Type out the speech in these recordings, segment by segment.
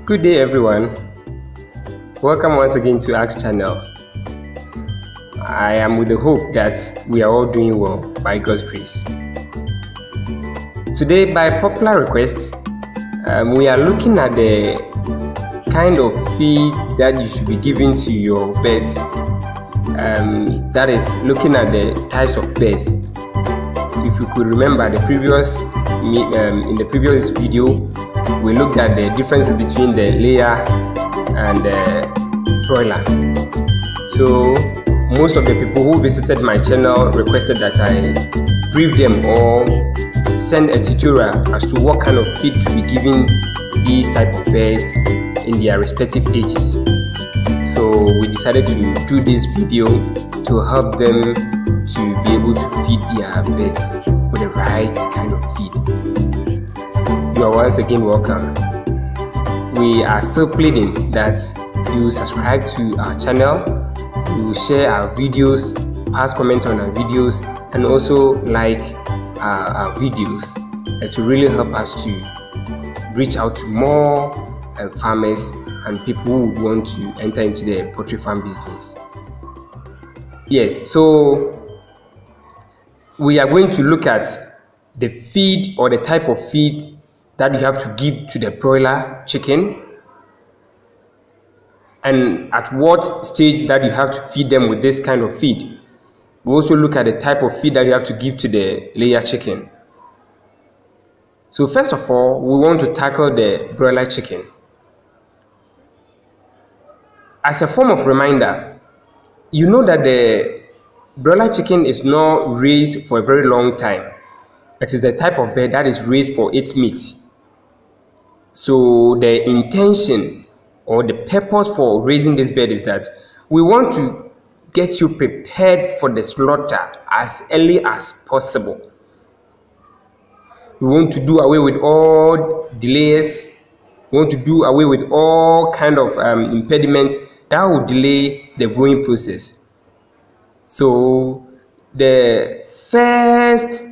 Good day everyone. Welcome once again to Ask Channel. I am with the hope that we are all doing well by God's grace. Today, by popular request, we are looking at the kind of feed that you should be giving to your birds. That is, looking at the types of birds. If you could remember the previous in the previous video, we looked at the differences between the layer and the broiler. So most of the people who visited my channel requested that I brief them or send a tutorial as to what kind of feed to be giving these type of birds in their respective ages. So we decided to do this video to help them to be able to feed their birds with the right kind of feed. You are once again welcome. We are still pleading that you subscribe to our channel, you share our videos, pass comments on our videos, and also like our videos to really help us to reach out to more farmers and people who want to enter into the poultry farm business. Yes, so we are going to look at the feed or the type of feed that you have to give to the broiler chicken, and at what stage that you have to feed them with this kind of feed. We also look at the type of feed that you have to give to the layer chicken. So first of all, we want to tackle the broiler chicken. As a form of reminder, you know that the broiler chicken is not raised for a very long time. It is the type of bird that is raised for its meat. So the intention or the purpose for raising this bird is that we want to get you prepared for the slaughter as early as possible. We want to do away with all delays. We want to do away with all kind of impediments that will delay the growing process. So the first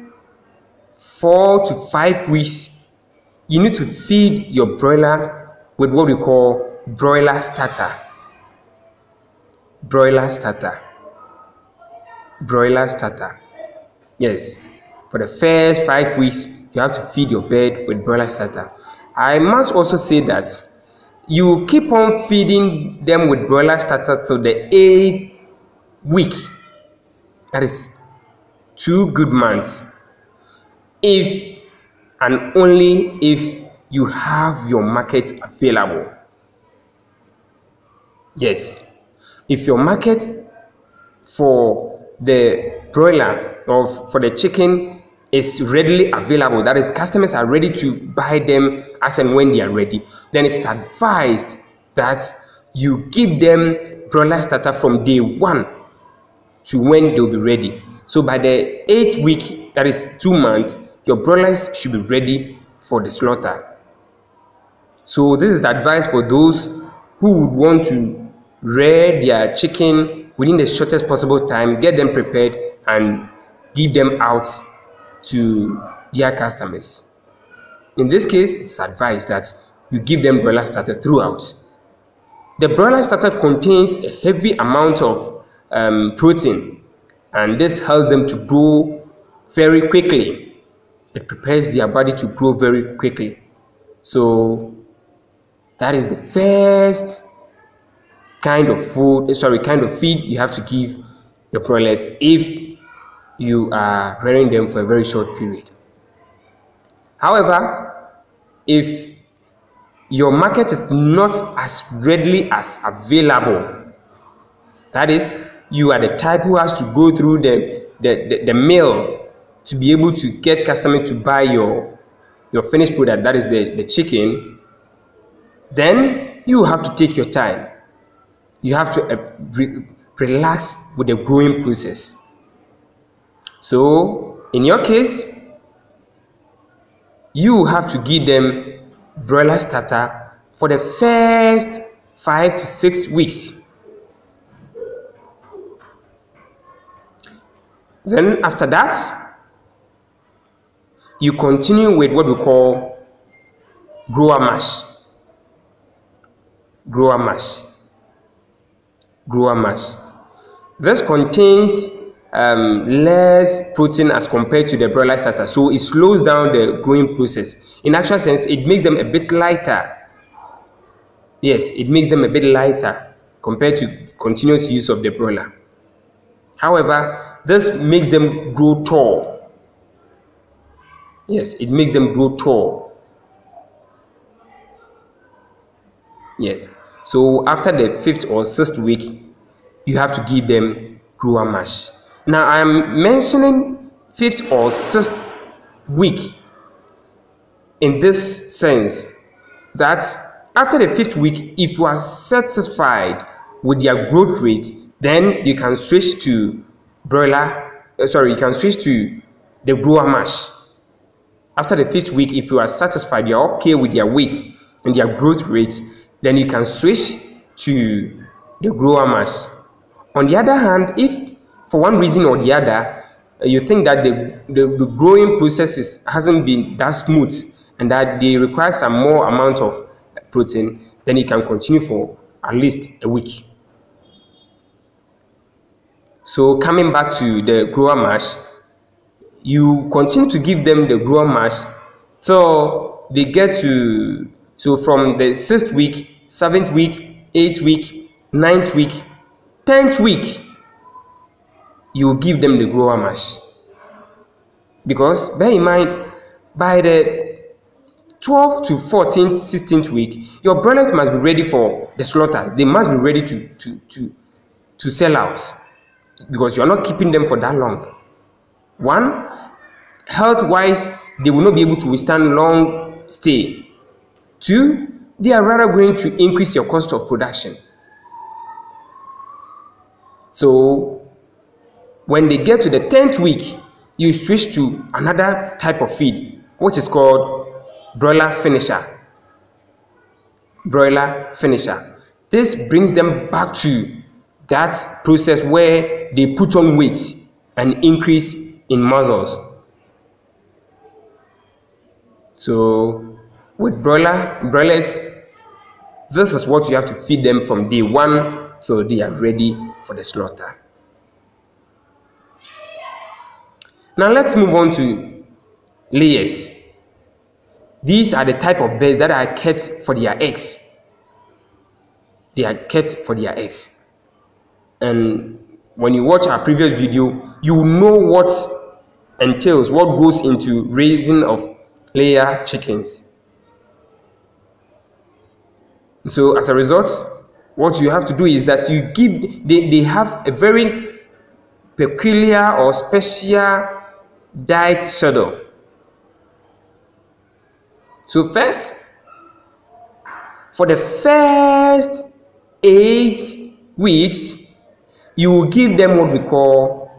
4 to 5 weeks, you need to feed your broiler with what we call broiler starter. Broiler starter. Broiler starter. Yes, for the first 5 weeks, you have to feed your bird with broiler starter. I must also say that you keep on feeding them with broiler starter till the 8th week. That is 2 good months. If and only if you have your market available. Yes, if your market for the broiler or for the chicken is readily available, that is, customers are ready to buy them as and when they are ready, then it's advised that you give them broiler starter from day 1 to when they'll be ready. So by the 8th week, that is 2 months, your broilers should be ready for the slaughter. So this is the advice for those who would want to rear their chicken within the shortest possible time, get them prepared, and give them out to their customers. In this case, it's advised that you give them broiler starter throughout. The broiler starter contains a heavy amount of protein, and this helps them to grow very quickly. It prepares their body to grow very quickly. So that is the first kind of feed you have to give your broilers if you are rearing them for a very short period. However, if your market is not as readily as available, that is, you are the type who has to go through the mill to be able to get customers to buy your finished product, that is the chicken, then you have to take your time. You have to relax with the growing process. So in your case, you have to give them broiler starter for the first 5 to 6 weeks. Then after that, you continue with what we call grower mash. grower mash. Grower mash. This contains less protein as compared to the broiler starter, so it slows down the growing process. In actual sense, it makes them a bit lighter. Yes, it makes them a bit lighter compared to continuous use of the broiler. However, this makes them grow tall. Yes, it makes them grow tall. Yes, so after the 5th or 6th week, you have to give them grower mash. Now, I am mentioning 5th or 6th week in this sense that after the 5th week, if you are satisfied with their growth rate, then you can switch to you can switch to the grower mash. After the 5th week, if you are satisfied, you are okay with their weight and their growth rate, then you can switch to the grower mash. On the other hand, if for one reason or the other, you think that the growing process hasn't been that smooth and that they require some more amount of protein, then you can continue for at least a week. So coming back to the grower mash, you continue to give them the grower mash till they get to, so from the 6th week, 7th week, 8th week, 9th week, 10th week, you give them the grower mash. Because bear in mind, by the 12th to 14th, 16th week, your broilers must be ready for the slaughter. They must be ready to sell out, because you are not keeping them for that long. One, health-wise, they will not be able to withstand long stay. Two, they are rather going to increase your cost of production. So when they get to the 10th week, you switch to another type of feed, which is called broiler finisher. Broiler finisher. This brings them back to that process where they put on weight and increase in muscles. So with broilers, this is what you have to feed them from day 1 so they are ready for the slaughter. Now let's move on to layers. These are the type of birds that are kept for their eggs. They are kept for their eggs. And when you watch our previous video, you will know what entails, what goes into raising of layer chickens. So as a result, what you have to do is that you give, they have a very peculiar or special diet schedule. So first, for the first 8 weeks, you will give them what we call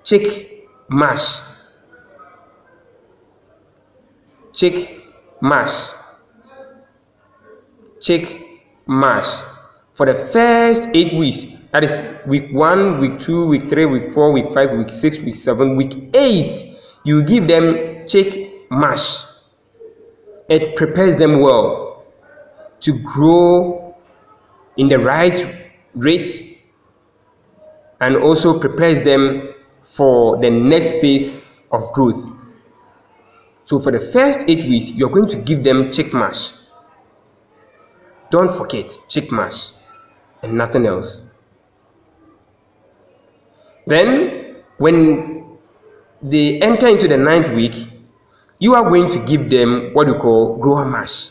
chick mash. Chick mash. Chick mash. For the first 8 weeks, that is week 1, week 2, week 3, week 4, week 5, week 6, week 7, week 8, you give them chick mash. It prepares them well to grow in the right rate and also prepares them for the next phase of growth. So for the first 8 weeks, you're going to give them chick mash. Don't forget chick mash and nothing else. Then when they enter into the 9th week, you are going to give them what you call grower mash.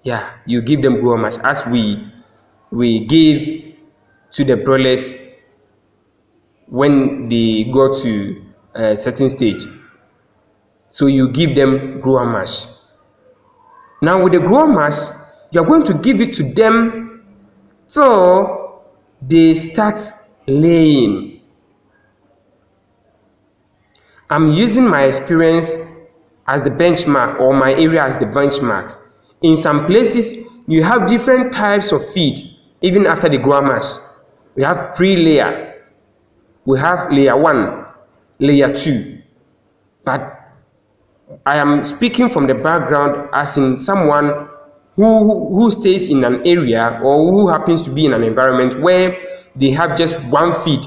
Yeah, you give them grower mash as we give to the broilers when they go to a certain stage. So you give them grower mash. Now with the grower mash, you are going to give it to them till they start laying. I'm using my experience as the benchmark, or my area as the benchmark. In some places, you have different types of feed, even after the grower mash. We have pre-layer, we have layer 1, layer 2. But I am speaking from the background as in someone who stays in an area or who happens to be in an environment where they have just one feed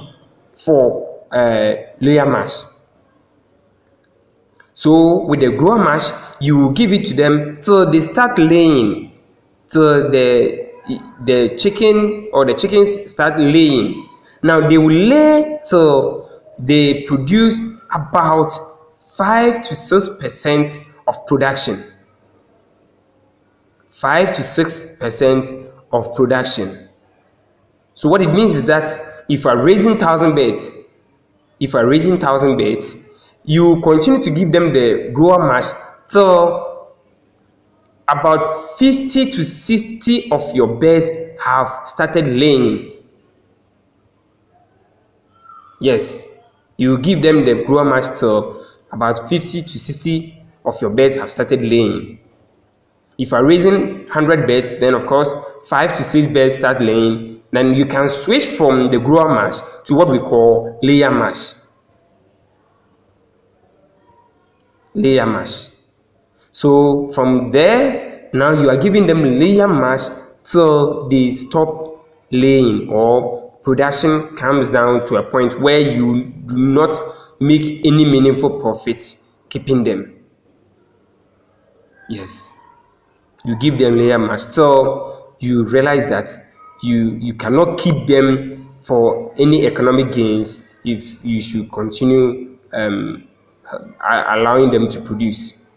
for layer mash. So with the grower mash, you will give it to them till they start laying, till the chicken or the chickens start laying. Now they will lay till they produce about 5 to 6% of production. 5 to 6% of production. So what it means is that if you are raising 1,000 birds, you continue to give them the grower mash till about 50 to 60 of your birds have started laying. Yes, you give them the grower mash till about 50 to 60 of your birds have started laying. If you are raising 100 birds, then of course 5 to 6 birds start laying. Then you can switch from the grower mash to what we call layer mash. Layer mash. So from there, now you are giving them layer mash till they stop laying or production comes down to a point where you do not make any meaningful profits keeping them. Yes, you give them layer mash till you realize that you cannot keep them for any economic gains if you should continue allowing them to produce.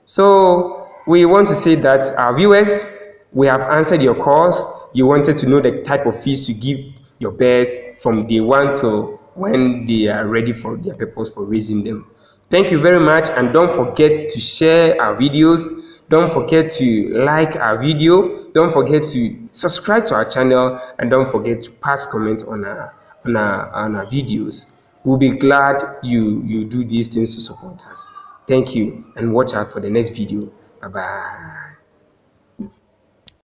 So we want to say that our viewers, we have answered your calls. You wanted to know the type of feeds to give your birds from day one till when they are ready for their purpose for raising them. Thank you very much, and don't forget to share our videos. Don't forget to like our video. Don't forget to subscribe to our channel, and don't forget to pass comments on our videos. We'll be glad you do these things to support us. Thank you, and watch out for the next video. Bye bye.